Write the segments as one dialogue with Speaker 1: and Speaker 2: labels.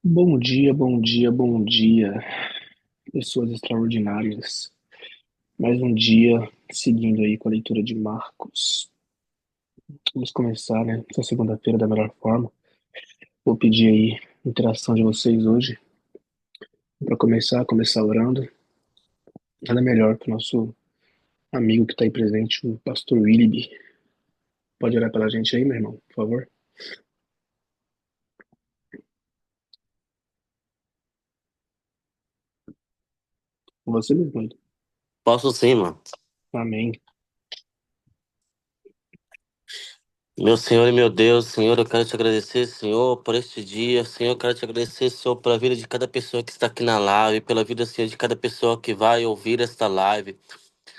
Speaker 1: Bom dia, bom dia, bom dia, pessoas extraordinárias. Mais um dia seguindo aí com a leitura de Marcos. Vamos começar, né, essa segunda-feira da melhor forma. Vou pedir aí a interação de vocês hoje. Para começar orando. Nada melhor que o nosso amigo que está aí presente, o pastor Williby. Pode orar pela gente aí, meu irmão, por favor? Com você mesmo, ele.
Speaker 2: Posso sim, mano.
Speaker 1: Amém.
Speaker 2: Meu Senhor e meu Deus, Senhor, eu quero te agradecer, Senhor, por este dia. Senhor, eu quero te agradecer, Senhor, pela vida de cada pessoa que está aqui na live, pela vida, Senhor, de cada pessoa que vai ouvir esta live.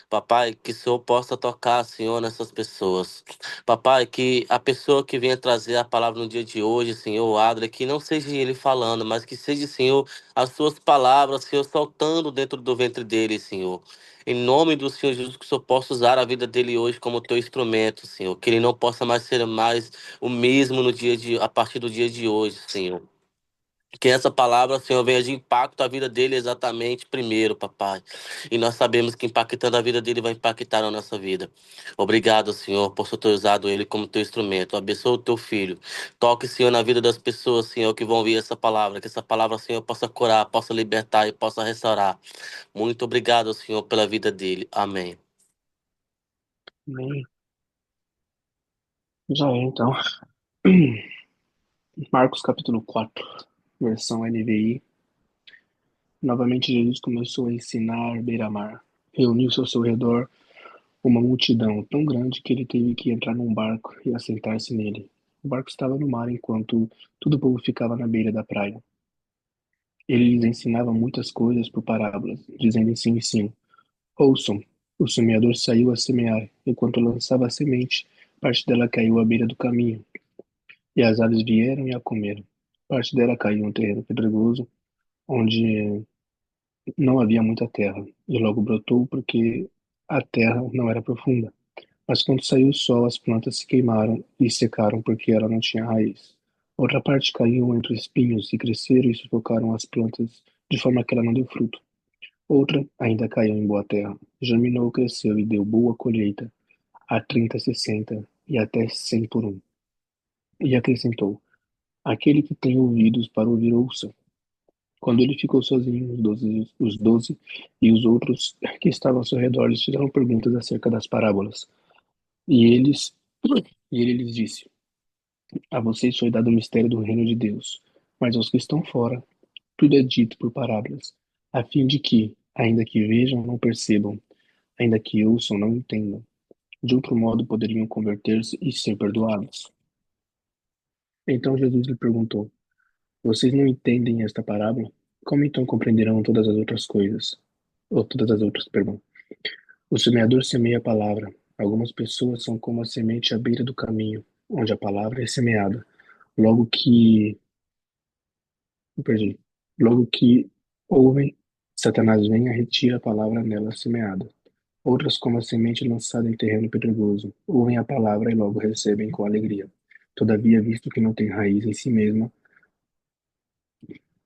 Speaker 2: Papai, que o Senhor possa tocar, Senhor, nessas pessoas. Papai, que a pessoa que venha trazer a palavra no dia de hoje, Senhor, Adra, que não seja ele falando, mas que seja, Senhor, as suas palavras, Senhor, saltando dentro do ventre dele, Senhor. Em nome do Senhor Jesus, que o Senhor possa usar a vida dele hoje como teu instrumento, Senhor. Que ele não possa mais ser mais o mesmo no dia de, a partir do dia de hoje, Senhor. Que essa palavra, Senhor, venha de impacto à vida dele exatamente primeiro, papai. E nós sabemos que impactando a vida dele vai impactar a nossa vida. Obrigado, Senhor, por ter usado ele como teu instrumento. Abençoa o teu filho. Toque, Senhor, na vida das pessoas, Senhor, que vão ouvir essa palavra. Que essa palavra, Senhor, possa curar, possa libertar e possa restaurar. Muito obrigado, Senhor, pela vida dele. Amém.
Speaker 1: Amém. Já é, então. Marcos capítulo 4, versão NVI. Novamente Jesus começou a ensinar à beira-mar. Reuniu-se ao seu redor uma multidão tão grande que ele teve que entrar num barco e assentar-se nele. O barco estava no mar enquanto todo o povo ficava na beira da praia. Ele lhes ensinava muitas coisas por parábolas, dizendo em si ensino: Ouçam, o semeador saiu a semear. Enquanto lançava a semente, parte dela caiu à beira do caminho, e as aves vieram e a comeram. Parte dela caiu em um terreno pedregoso, onde não havia muita terra, e logo brotou porque a terra não era profunda. Mas quando saiu o sol, as plantas se queimaram e secaram porque ela não tinha raiz. Outra parte caiu entre espinhos e cresceram e sufocaram as plantas, de forma que ela não deu fruto. Outra ainda caiu em boa terra, germinou, cresceu e deu boa colheita, a 30, 60 e até 100 por um. E acrescentou: Aquele que tem ouvidos para ouvir, ouça. Quando ele ficou sozinho, os doze e os outros que estavam ao seu redor lhes fizeram perguntas acerca das parábolas. E eles, e ele lhes disse: A vocês foi dado o mistério do reino de Deus, mas aos que estão fora, tudo é dito por parábolas, a fim de que, ainda que vejam, não percebam, ainda que ouçam, não entendam. De outro modo, poderiam converter-se e ser perdoados. Então Jesus lhe perguntou: Vocês não entendem esta parábola? Como então compreenderão todas as outras coisas? Ou todas as outras, perdão. O semeador semeia a palavra. Algumas pessoas são como a semente à beira do caminho, onde a palavra é semeada. Logo que perdi. Logo que ouvem, Satanás vem e retira a palavra nela semeada. Outras, como a semente lançada em terreno pedregoso, ouvem a palavra e logo recebem com alegria. Todavia, visto que não tem raiz em si mesma,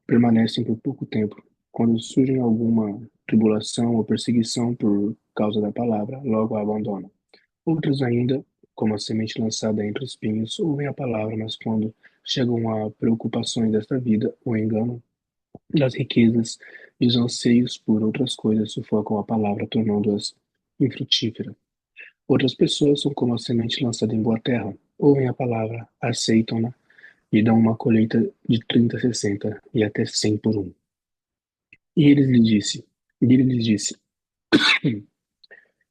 Speaker 1: permanecem por pouco tempo. Quando surge alguma tribulação ou perseguição por causa da palavra, logo a abandonam. Outros ainda, como a semente lançada entre espinhos, ouvem a palavra, mas quando chegam a preocupações desta vida, o engano das riquezas e os anseios por outras coisas sufocam a palavra, tornando-as infrutífera. Outras pessoas são como a semente lançada em boa terra, ouvem a palavra, aceitam-na e dão uma colheita de 30, 60 e até 100 por um. E ele lhes disse,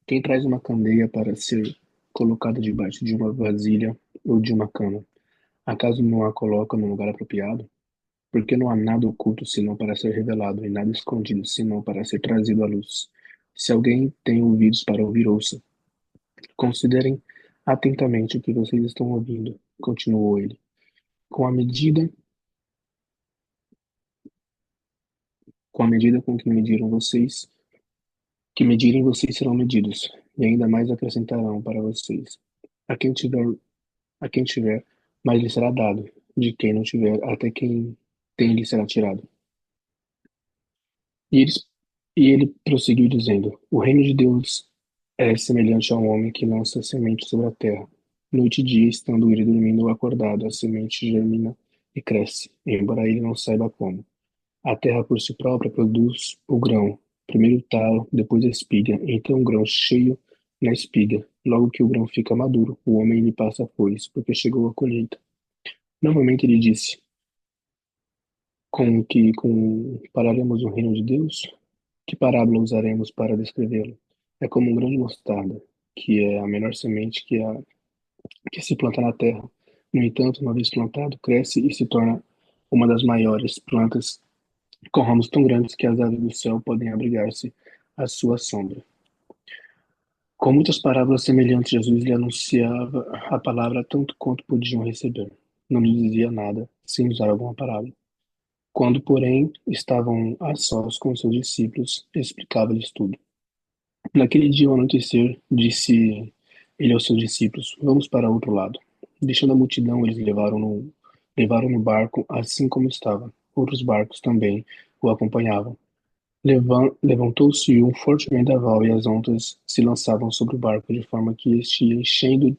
Speaker 1: quem traz uma candeia para ser colocada debaixo de uma vasilha ou de uma cama, acaso não a coloca no lugar apropriado? Porque não há nada oculto senão para ser revelado, e nada escondido senão para ser trazido à luz. Se alguém tem ouvidos para ouvir, ouça. Considerem atentamente o que vocês estão ouvindo, continuou ele. Com a medida, com a medida com que medirem vocês serão medidos, e ainda mais acrescentarão para vocês. A quem tiver, a quem tiver, mais lhe será dado, de quem não tiver, até quem tem-lhe será tirado. E, eles, e ele prosseguiu dizendo: O reino de Deus é semelhante a um homem que lança semente sobre a terra. Noite e dia, estando ele dormindo ou acordado, a semente germina e cresce, embora ele não saiba como. A terra por si própria produz o grão, primeiro o talo, depois a espiga, então o grão cheio na espiga. Logo que o grão fica maduro, o homem lhe passa a foice, porque chegou a colheita. Novamente ele disse: Com que compararemos o reino de Deus? Que parábola usaremos para descrevê-lo? É como um grão de mostarda, que é a menor semente que se planta na terra. No entanto, uma vez plantado, cresce e se torna uma das maiores plantas com ramos tão grandes que as aves do céu podem abrigar-se à sua sombra. Com muitas parábolas semelhantes, Jesus lhe anunciava a palavra tanto quanto podiam receber. Não lhe dizia nada sem usar alguma parábola. Quando, porém, estavam a sós com seus discípulos, explicava-lhes tudo. Naquele dia, ao anoitecer, disse ele aos seus discípulos: Vamos para outro lado. Deixando a multidão, eles levaram no barco assim como estava. Outros barcos também o acompanhavam. Levantou-se um forte vendaval e as ondas se lançavam sobre o barco de forma que este ia enchendo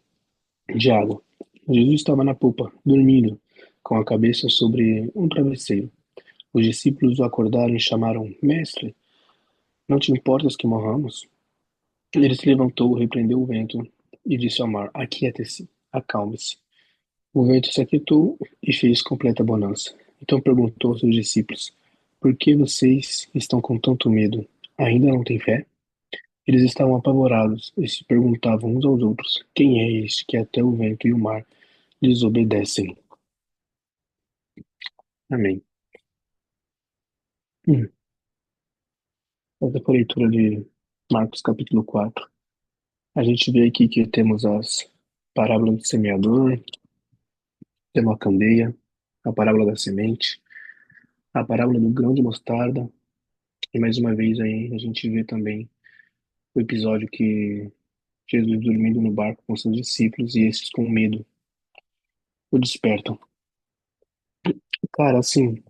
Speaker 1: de água. Jesus estava na popa, dormindo, com a cabeça sobre um travesseiro. Os discípulos o acordaram e chamaram: Mestre, não te importas que morramos? Ele se levantou, repreendeu o vento e disse ao mar: Aquiete-se, acalme-se. O vento se aquietou e fez completa bonança. Então perguntou aos seus discípulos: Por que vocês estão com tanto medo? Ainda não têm fé? Eles estavam apavorados e se perguntavam uns aos outros: Quem é este que até o vento e o mar lhes obedecem? Amém. Hum. Essa foi a leitura de Marcos capítulo 4. A gente vê aqui que temos as parábolas do semeador, temos a candeia, a parábola da semente, a parábola do grão de mostarda, e mais uma vez aí a gente vê também o episódio que Jesus dormindo no barco com seus discípulos e esses com medo o despertam. Cara, assim,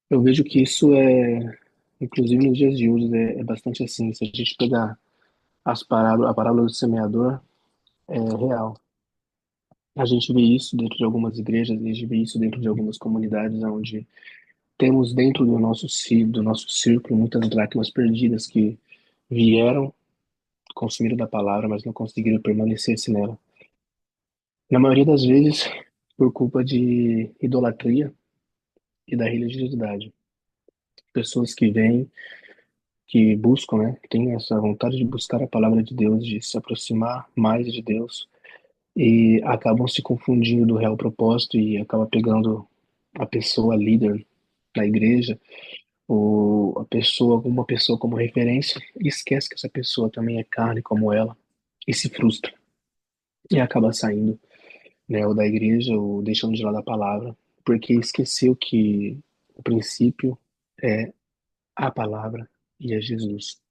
Speaker 1: eu vejo que isso inclusive nos dias de hoje, é bastante assim. Se a gente pegar a parábola do semeador, é real. A gente vê isso dentro de algumas igrejas, a gente vê isso dentro de algumas comunidades onde temos dentro do nosso círculo muitas dracmas perdidas que vieram, consumiram da palavra, mas não conseguiram permanecer-se nela. Na maioria das vezes, por culpa de idolatria e da religiosidade. Pessoas que vêm, que buscam, né, têm essa vontade de buscar a palavra de Deus, de se aproximar mais de Deus e acabam se confundindo do real propósito e acaba pegando a pessoa líder da igreja ou uma pessoa como referência e esquece que essa pessoa também é carne como ela e se frustra e acaba saindo, né, ou da igreja ou deixando de lado a palavra porque esqueceu que o princípio é a palavra e é Jesus.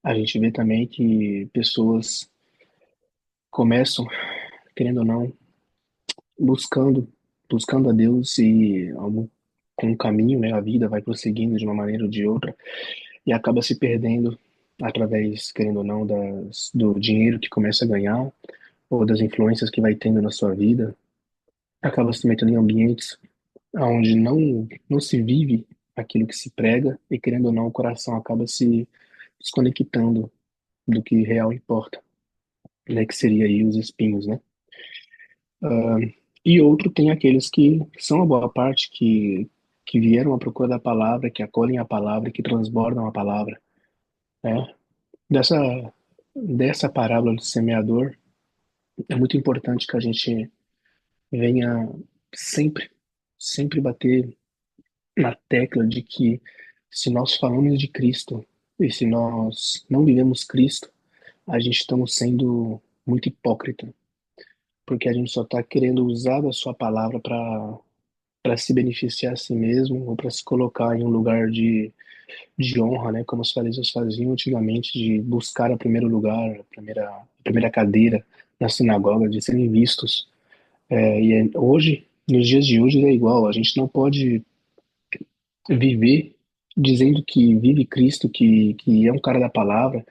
Speaker 1: A gente vê também que pessoas começam, querendo ou não, buscando, buscando a Deus e com o caminho, né, a vida vai prosseguindo de uma maneira ou de outra e acaba se perdendo através, querendo ou não, do dinheiro que começa a ganhar ou das influências que vai tendo na sua vida, acaba se metendo em ambientes onde não se vive aquilo que se prega e, querendo ou não, o coração acaba se desconectando do que real importa, né, que seria aí os espinhos, né? E outro tem aqueles que são a boa parte que vieram à procura da palavra, que acolhem a palavra, que transbordam a palavra, né? Dessa dessa parábola do semeador, é muito importante que a gente venha sempre sempre bater na tecla de que se nós falamos de Cristo e se nós não vivemos Cristo, a gente estamos sendo muito hipócrita, porque a gente só está querendo usar da sua palavra para se beneficiar a si mesmo ou para se colocar em um lugar de honra, né? Como os fariseus faziam antigamente, de buscar o primeiro lugar, a primeira cadeira na sinagoga, de serem vistos. Hoje, nos dias de hoje é igual. A gente não pode viver dizendo que vive Cristo, que é um cara da palavra,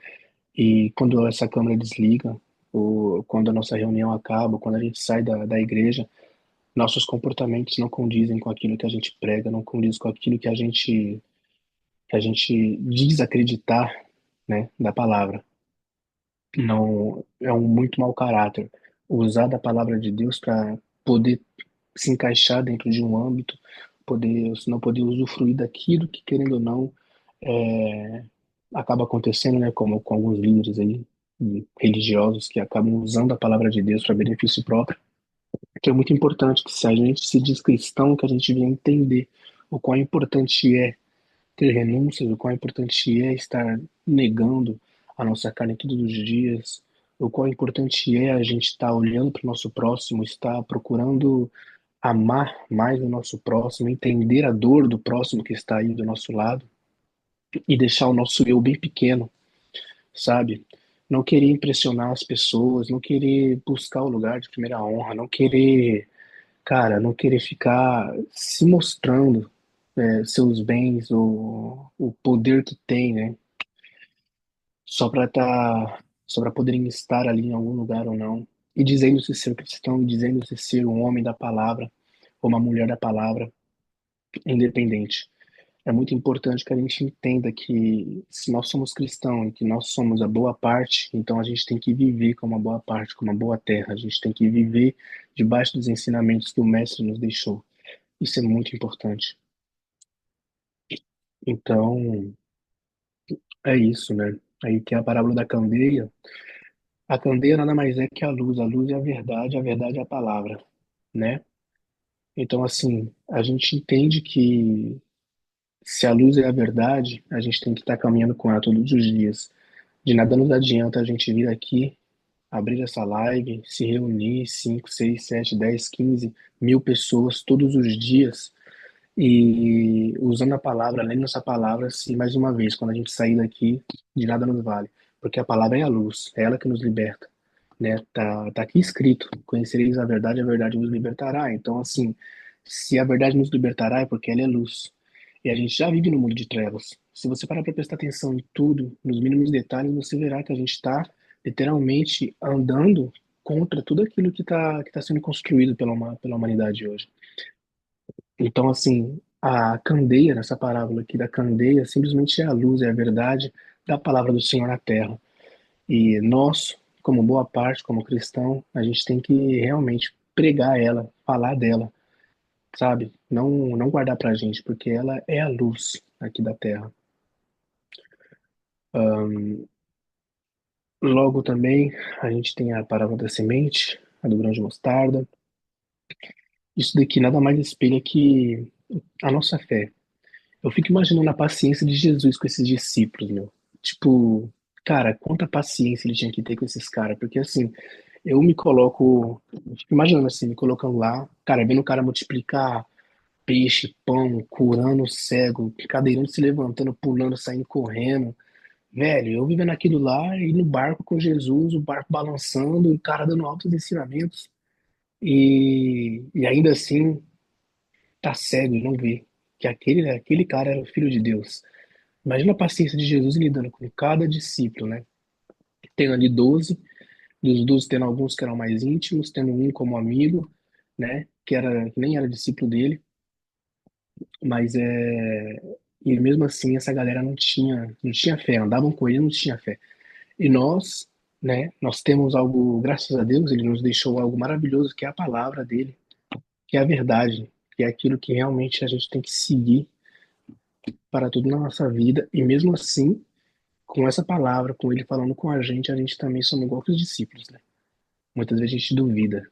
Speaker 1: e quando essa câmera desliga, ou quando a nossa reunião acaba, quando a gente sai da igreja, nossos comportamentos não condizem com aquilo que a gente prega, não condiz com aquilo que a gente diz acreditar, né, da palavra. Não, é um muito mau caráter usar da palavra de Deus para poder se encaixar dentro de um âmbito, poder, não poder usufruir daquilo que, querendo ou não, é, acaba acontecendo, né, como com alguns líderes aí religiosos que acabam usando a palavra de Deus para benefício próprio, que é muito importante que se a gente se diz cristão, que a gente venha entender o quão importante é ter renúncias, o quão importante é estar negando a nossa carne todos os dias, o quão importante é a gente estar olhando para o nosso próximo, estar procurando amar mais o nosso próximo, entender a dor do próximo que está aí do nosso lado e deixar o nosso eu bem pequeno, sabe? Não querer impressionar as pessoas, não querer buscar o lugar de primeira honra, não querer, cara, não querer ficar se mostrando seus bens, o poder que tem, né? Só para poderem estar ali em algum lugar ou não. E dizendo-se ser cristão, e dizendo-se ser um homem da palavra, ou uma mulher da palavra, independente. É muito importante que a gente entenda que se nós somos cristãos e que nós somos a boa parte, então a gente tem que viver como uma boa parte, como uma boa terra. A gente tem que viver debaixo dos ensinamentos que o Mestre nos deixou. Isso é muito importante. Então, é isso, né? Aí tem a parábola da candeia. A candeia nada mais é que a luz é a verdade é a palavra, né? Então, assim, a gente entende que se a luz é a verdade, a gente tem que estar caminhando com ela todos os dias. De nada nos adianta a gente vir aqui, abrir essa live, se reunir 5, 6, 7, 10, 15 mil pessoas todos os dias e usando a palavra, lendo essa palavra, se mais uma vez, quando a gente sair daqui, de nada nos vale. Porque a palavra é a luz, é ela que nos liberta, né? Tá aqui escrito: conhecereis a verdade vos libertará. Então, assim, se a verdade nos libertará é porque ela é luz. E a gente já vive no mundo de trevas. Se você parar para prestar atenção em tudo, nos mínimos detalhes, você verá que a gente está literalmente andando contra tudo aquilo que tá sendo construído pela humanidade hoje. Então, assim, a candeia, nessa parábola aqui da candeia, simplesmente é a luz, é a verdade da palavra do Senhor na terra. E nós, como boa parte, como cristão, a gente tem que realmente pregar ela, falar dela, sabe? Não guardar pra gente, porque ela é a luz aqui da terra. Logo também, a gente tem a parábola da semente, a do grão de mostarda. Isso daqui nada mais espelha que a nossa fé. Eu fico imaginando a paciência de Jesus com esses discípulos, meu. Tipo, cara, quanta paciência ele tinha que ter com esses caras, porque assim, eu fico imaginando assim, me colocando lá, cara, vendo o cara multiplicar peixe, pão, curando o cego, cadeirante se levantando, pulando, saindo correndo. Velho, eu vivendo aquilo lá e no barco com Jesus, o barco balançando, e o cara dando altos ensinamentos, e ainda assim tá cego e não vê que aquele cara era o filho de Deus. Imagina a paciência de Jesus lidando com cada discípulo, né? Tendo ali 12, dos 12 tendo alguns que eram mais íntimos, tendo um como amigo, né? Que nem era discípulo dele, mas e mesmo assim essa galera não tinha fé, andavam com ele, não tinha fé. E nós, né? Nós temos algo, graças a Deus, ele nos deixou algo maravilhoso, que é a palavra dele, que é a verdade, que é aquilo que realmente a gente tem que seguir para tudo na nossa vida. E mesmo assim, com essa palavra, com ele falando com a gente também somos igual que os discípulos, né? Muitas vezes a gente duvida.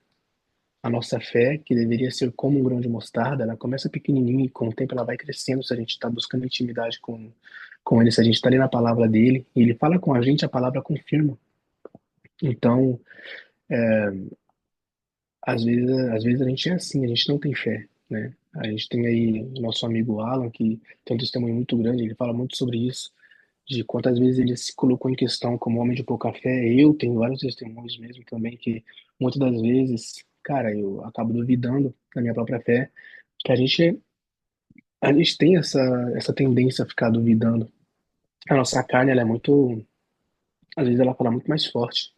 Speaker 1: A nossa fé, que deveria ser como um grão de mostarda, ela começa pequenininha e com o tempo ela vai crescendo se a gente está buscando intimidade com ele, se a gente está ali na palavra dele, e ele fala com a palavra confirma. Então, às vezes a gente é assim, a gente não tem fé, né? A gente tem aí o nosso amigo Alan, que tem um testemunho muito grande, ele fala muito sobre isso, de quantas vezes ele se colocou em questão como homem de pouca fé. Eu tenho vários testemunhos mesmo também que muitas das vezes, cara, eu acabo duvidando da minha própria fé, que a gente tem essa tendência a ficar duvidando. A nossa carne, ela é muito, às vezes ela fala muito mais forte.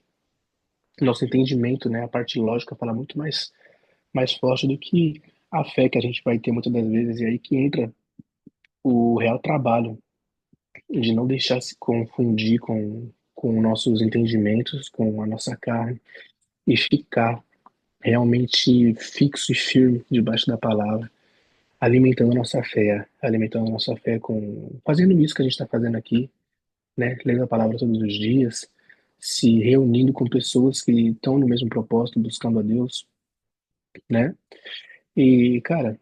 Speaker 1: O nosso entendimento, né, a parte lógica fala muito mais forte do que a fé que a gente vai ter muitas das vezes. E aí que entra o real trabalho de não deixar se confundir com nossos entendimentos, com a nossa carne, e ficar realmente fixo e firme debaixo da palavra, alimentando a nossa fé fazendo isso que a gente está fazendo aqui, né? Lendo a palavra todos os dias, se reunindo com pessoas que estão no mesmo propósito, buscando a Deus, né? E, cara,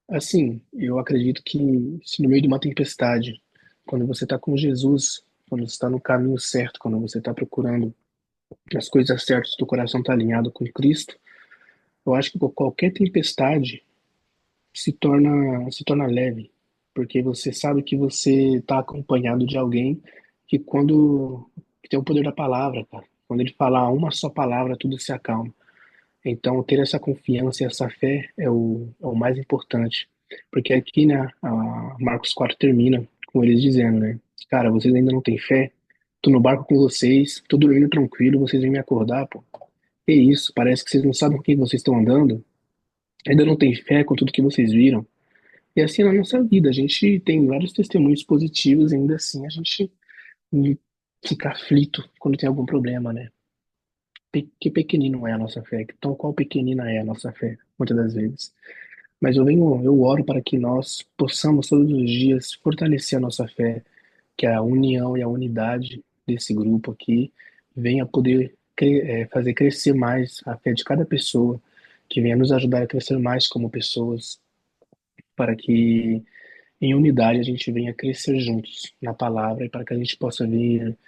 Speaker 1: assim, eu acredito que se no meio de uma tempestade, quando você está com Jesus, quando você está no caminho certo, quando você está procurando as coisas certas, teu coração está alinhado com Cristo, eu acho que qualquer tempestade se torna leve, porque você sabe que você está acompanhado de alguém que tem o poder da palavra, cara. Quando ele falar uma só palavra, tudo se acalma. Então, ter essa confiança e essa fé é o mais importante. Porque aqui, né, a Marcos 4 termina com eles dizendo, né, cara, vocês ainda não têm fé? Tô no barco com vocês, tô dormindo tranquilo, vocês vêm me acordar, pô. Que isso, parece que vocês não sabem com quem vocês estão andando, ainda não têm fé com tudo que vocês viram. E assim na nossa vida, a gente tem vários testemunhos positivos, e ainda assim a gente hum, fica aflito quando tem algum problema, né? Que pequenino é a nossa fé, que tão qual pequenina é a nossa fé, muitas das vezes. Mas eu oro para que nós possamos todos os dias fortalecer a nossa fé, que a união e a unidade desse grupo aqui venha poder fazer crescer mais a fé de cada pessoa, que venha nos ajudar a crescer mais como pessoas, para que em unidade a gente venha crescer juntos na palavra e para que a gente possa vir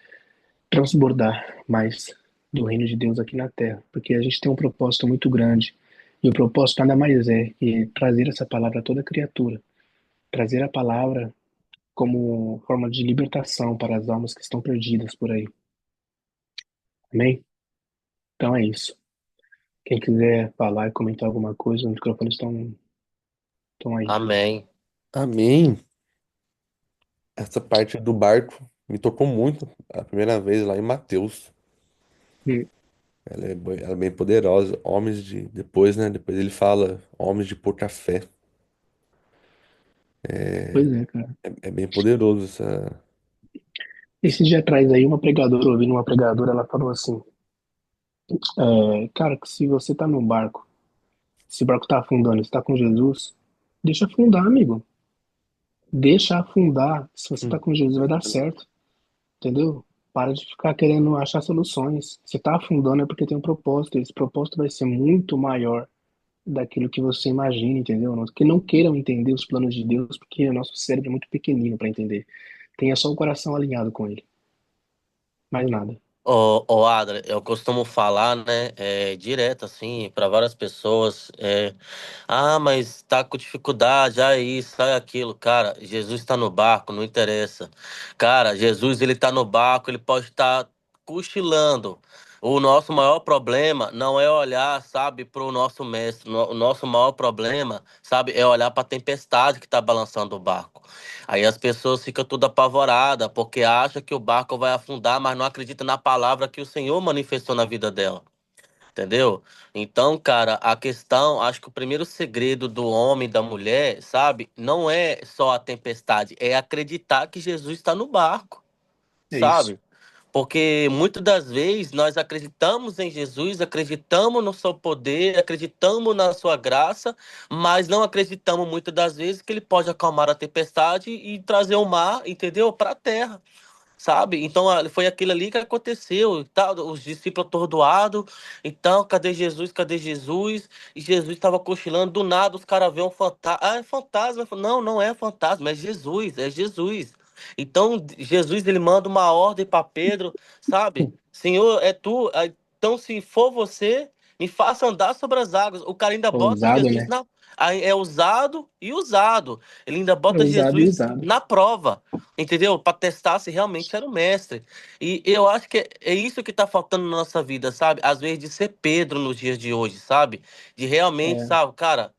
Speaker 1: transbordar mais do reino de Deus aqui na terra, porque a gente tem um propósito muito grande. E o propósito nada mais é que trazer essa palavra a toda criatura, trazer a palavra como forma de libertação para as almas que estão perdidas por aí. Amém? Então é isso. Quem quiser falar e comentar alguma coisa, os microfones estão aí.
Speaker 2: Amém.
Speaker 3: Amém. Essa parte do barco me tocou muito a primeira vez lá em Mateus.
Speaker 1: Hum,
Speaker 3: Ela é bem poderosa. Homens de. Depois, né? Depois ele fala homens de pouca fé.
Speaker 1: pois é, cara.
Speaker 3: É bem poderoso essa.
Speaker 1: Esse dia atrás aí, uma pregadora, ouvindo uma pregadora, ela falou assim, cara, que se você tá num barco, se o barco tá afundando, você tá com Jesus, deixa afundar, amigo. Deixa afundar. Se você tá
Speaker 3: Hum.
Speaker 1: com Jesus, vai dar certo, entendeu? Para de ficar querendo achar soluções. Se tá afundando é porque tem um propósito. Esse propósito vai ser muito maior daquilo que você imagina, entendeu? Que não queiram entender os planos de Deus, porque o nosso cérebro é muito pequenino para entender. Tenha só o coração alinhado com ele. Mais nada.
Speaker 2: Adra, eu costumo falar, né, direto, assim, para várias pessoas, mas tá com dificuldade, isso, aquilo. Cara, Jesus tá no barco, não interessa. Cara, Jesus, ele tá no barco, ele pode estar cochilando. O nosso maior problema não é olhar, sabe, pro nosso mestre. O nosso maior problema, sabe, é olhar pra tempestade que tá balançando o barco. Aí as pessoas ficam tudo apavoradas, porque acham que o barco vai afundar, mas não acreditam na palavra que o Senhor manifestou na vida dela. Entendeu? Então, cara, a questão, acho que o primeiro segredo do homem e da mulher, sabe, não é só a tempestade, é acreditar que Jesus está no barco,
Speaker 1: É isso.
Speaker 2: sabe? Porque muitas das vezes nós acreditamos em Jesus, acreditamos no seu poder, acreditamos na sua graça, mas não acreditamos muitas das vezes que ele pode acalmar a tempestade e trazer o mar, entendeu? Para a terra. Sabe? Então foi aquilo ali que aconteceu, tá? Os discípulos atordoados. Então, cadê Jesus? Cadê Jesus? E Jesus estava cochilando. Do nada, os caras vêem um fantasma. Ah, é fantasma. Não, não é fantasma, é Jesus, é Jesus. Então, Jesus ele manda uma ordem para Pedro, sabe? Senhor, é tu. Então, se for você, Me faça andar sobre as águas. O cara ainda bota
Speaker 1: Ousado,
Speaker 2: Jesus
Speaker 1: né?
Speaker 2: na. É usado e usado. Ele ainda
Speaker 1: É
Speaker 2: bota
Speaker 1: ousado e
Speaker 2: Jesus
Speaker 1: usado.
Speaker 2: na prova, entendeu? Para testar se realmente era o mestre. E eu acho que é isso que tá faltando na nossa vida, sabe? Às vezes de ser Pedro nos dias de hoje, sabe? De realmente,
Speaker 1: É,
Speaker 2: sabe, cara,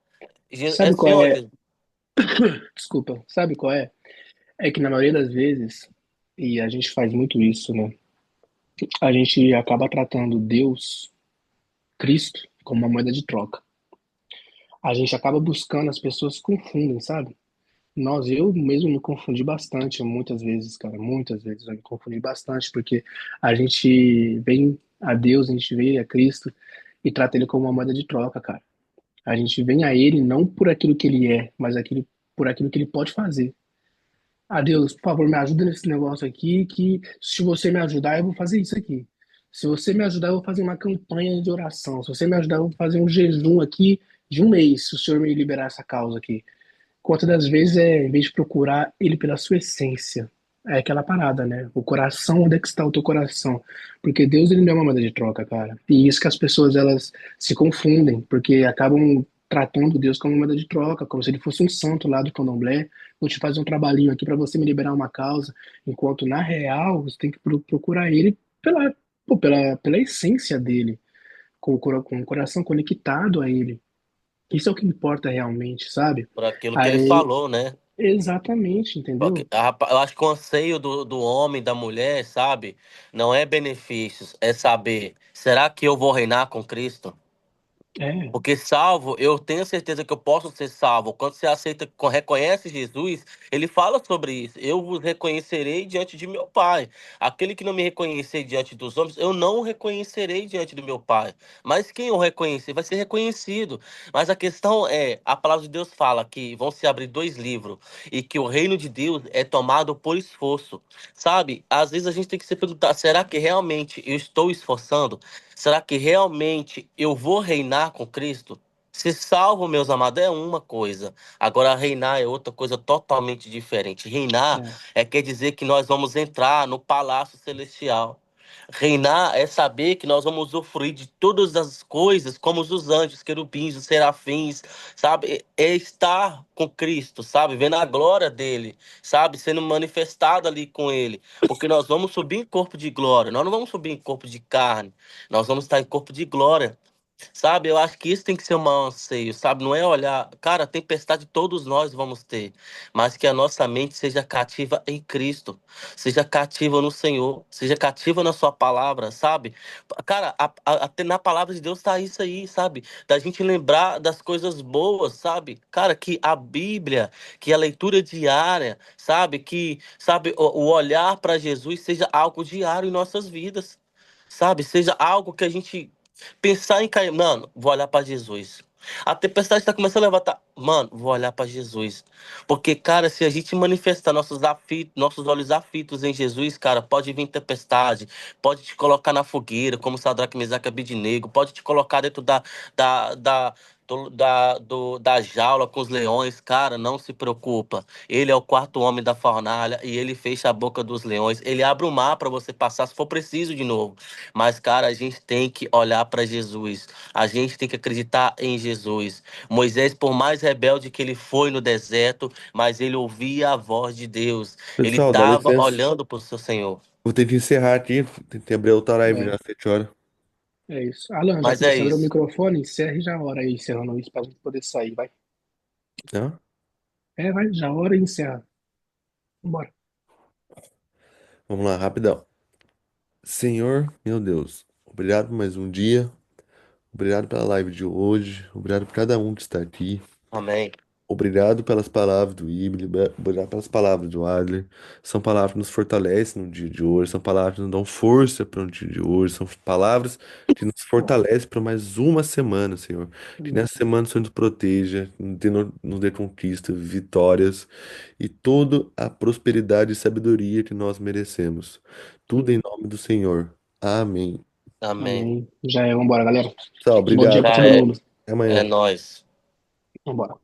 Speaker 2: é
Speaker 1: sabe qual
Speaker 2: Senhor
Speaker 1: é?
Speaker 2: Jesus.
Speaker 1: Desculpa, sabe qual é? É que na maioria das vezes, e a gente faz muito isso, né? A gente acaba tratando Deus, Cristo, como uma moeda de troca. A gente acaba buscando, as pessoas confundem, sabe? Eu mesmo me confundi bastante, muitas vezes, cara, muitas vezes eu me confundi bastante, porque a gente vem a Deus, a gente vem a Cristo e trata ele como uma moeda de troca, cara. A gente vem a ele não por aquilo que ele é, mas por aquilo que ele pode fazer. Ah, Deus, por favor, me ajuda nesse negócio aqui, que se você me ajudar, eu vou fazer isso aqui. Se você me ajudar, eu vou fazer uma campanha de oração. Se você me ajudar, eu vou fazer um jejum aqui de um mês, se o Senhor me liberar essa causa aqui. Quantas das vezes em vez de procurar ele pela sua essência, é aquela parada, né? O coração, onde é que está o teu coração? Porque Deus, ele não é uma moeda de troca, cara. E isso que as pessoas, elas se confundem, porque acabam tratando Deus como uma moeda de troca, como se ele fosse um santo lá do candomblé. Vou te fazer um trabalhinho aqui para você me liberar uma causa, enquanto na real você tem que procurar ele pela essência dele, com o coração conectado a ele. Isso é o que importa realmente, sabe?
Speaker 2: Por aquilo que ele
Speaker 1: Aí,
Speaker 2: falou, né?
Speaker 1: exatamente, entendeu?
Speaker 2: Eu acho que o anseio do homem, da mulher, sabe? Não é benefícios, é saber, será que eu vou reinar com Cristo?
Speaker 1: É,
Speaker 2: Porque salvo, eu tenho certeza que eu posso ser salvo. Quando você aceita, reconhece Jesus, ele fala sobre isso. Eu vos reconhecerei diante de meu Pai. Aquele que não me reconhecer diante dos homens, eu não o reconhecerei diante do meu Pai. Mas quem o reconhecer vai ser reconhecido. Mas a questão é, a palavra de Deus fala que vão se abrir dois livros e que o reino de Deus é tomado por esforço. Sabe? Às vezes a gente tem que se perguntar, será que realmente eu estou esforçando? Será que realmente eu vou reinar com Cristo? Ser salvo, meus amados, é uma coisa. Agora, reinar é outra coisa totalmente diferente. Reinar
Speaker 1: é,
Speaker 2: quer dizer que nós vamos entrar no palácio celestial. Reinar é saber que nós vamos usufruir de todas as coisas, como os anjos, querubins, os serafins, sabe? É estar com Cristo, sabe? Vendo a glória dele, sabe? Sendo manifestado ali com ele. Porque nós vamos subir em corpo de glória, nós não vamos subir em corpo de carne. Nós vamos estar em corpo de glória. Sabe, eu acho que isso tem que ser um anseio, sabe? Não é olhar, cara, tempestade todos nós vamos ter, mas que a nossa mente seja cativa em Cristo, seja cativa no Senhor, seja cativa na Sua palavra, sabe? Cara, até na palavra de Deus tá isso aí, sabe? Da gente lembrar das coisas boas, sabe? Cara, que a Bíblia, que a leitura diária, sabe? Que, sabe, o olhar para Jesus seja algo diário em nossas vidas. Sabe? Seja algo que a gente pensar em cair. Mano, vou olhar pra Jesus. A tempestade está começando a levantar. Mano, vou olhar pra Jesus. Porque, cara, se a gente manifestar nossos olhos afitos em Jesus, cara, pode vir tempestade, pode te colocar na fogueira, como Sadraque, Mesaque e Abednego, pode te colocar dentro da, da, da jaula com os leões. Cara, não se preocupa. Ele é o quarto homem da fornalha e ele fecha a boca dos leões. Ele abre o mar para você passar se for preciso de novo. Mas, cara, a gente tem que olhar para Jesus. A gente tem que acreditar em Jesus. Moisés, por mais rebelde que ele foi no deserto, mas ele ouvia a voz de Deus. Ele
Speaker 3: Pessoal, dá
Speaker 2: estava
Speaker 3: licença.
Speaker 2: olhando para o seu Senhor.
Speaker 3: Vou ter que encerrar aqui. Tem que abrir outra live já
Speaker 1: é,
Speaker 3: às 7 horas.
Speaker 1: é isso. Alan, já
Speaker 2: Mas
Speaker 1: que
Speaker 2: é
Speaker 1: você abriu o
Speaker 2: isso.
Speaker 1: microfone, encerre já a hora aí, encerrando isso pra gente poder sair, vai.
Speaker 3: Tá?
Speaker 1: É, vai, já a hora e encerra. Bora.
Speaker 3: Vamos lá, rapidão. Senhor, meu Deus, obrigado por mais um dia. Obrigado pela live de hoje. Obrigado por cada um que está aqui.
Speaker 2: Amém.
Speaker 3: Obrigado pelas palavras do Ible, obrigado pelas palavras do Adler. São palavras que nos fortalecem no dia de hoje, são palavras que nos dão força para o dia de hoje, são palavras que nos fortalecem para mais uma semana, Senhor. Que nessa semana o Senhor nos proteja, nos dê conquista, vitórias e toda a prosperidade e sabedoria que nós merecemos. Tudo em nome do Senhor. Amém.
Speaker 2: Amém.
Speaker 1: Amém. Já é, vambora, galera.
Speaker 3: Tchau,
Speaker 1: Bom dia
Speaker 3: obrigado.
Speaker 1: pra
Speaker 2: Já
Speaker 1: todo
Speaker 2: é.
Speaker 1: mundo.
Speaker 3: Até
Speaker 2: É
Speaker 3: amanhã.
Speaker 2: nós.
Speaker 1: Vambora.